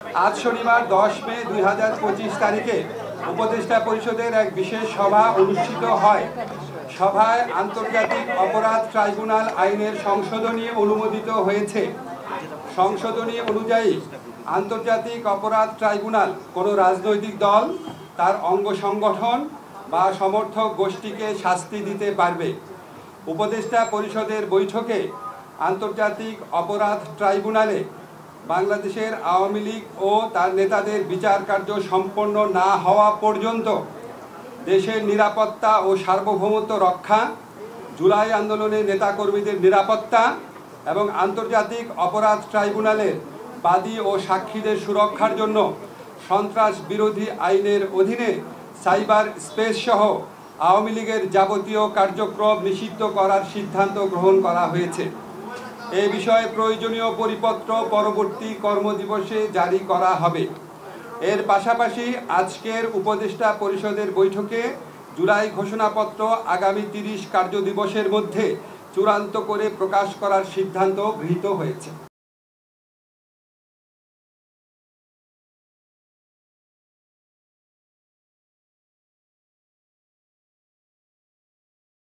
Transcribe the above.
আজ শনিবার 10 মে 2025 তারিখে উপদেষ্টা পরিষদের এক বিশেষ সভা অনুষ্ঠিত হয়। সভায় আন্তর্জাতিক অপরাধ ট্রাইব্যুনাল আইনের সংশোধনী অনুমোদিত হয়েছে। সংশোধনী অনুযায়ী আন্তর্জাতিক অপরাধ ট্রাইব্যুনাল কোনো রাজনৈতিক দল, তার অঙ্গ সংগঠন বা সমর্থক গোষ্ঠীকে শাস্তি দিতে পারবে। উপদেষ্টা পরিষদের বৈঠকে আন্তর্জাতিক অপরাধ ট্রাইব্যুনালে বাংলাদেশের আওয়ামী লীগ ও তার নেতাদের বিচার কার্য সম্পন্ন না হওয়া পর্যন্ত দেশের নিরাপত্তা ও সার্বভৌমত্ব রক্ষা, জুলাই আন্দোলনের নেতাকর্মীদের নিরাপত্তা এবং আন্তর্জাতিক অপরাধ ট্রাইব্যুনালের বাদী ও সাক্ষীদের সুরক্ষার জন্য সন্ত্রাস বিরোধী আইনের অধীনে সাইবার স্পেস সহ আওয়ামী লীগের যাবতীয় কার্যক্রম নিষিদ্ধ করার সিদ্ধান্ত গ্রহণ করা হয়েছে। এ বিষয়ে প্রয়োজনীয় পরিপত্র পরবর্তী কর্মদিবসে জারি করা হবে। এর পাশাপাশি আজকের উপদেষ্টা পরিষদের বৈঠকে জুলাই ঘোষণাপত্র আগামী 30 কার্যদিবসের মধ্যে চূড়ান্ত করে প্রকাশ করার সিদ্ধান্ত গৃহীত হয়েছে।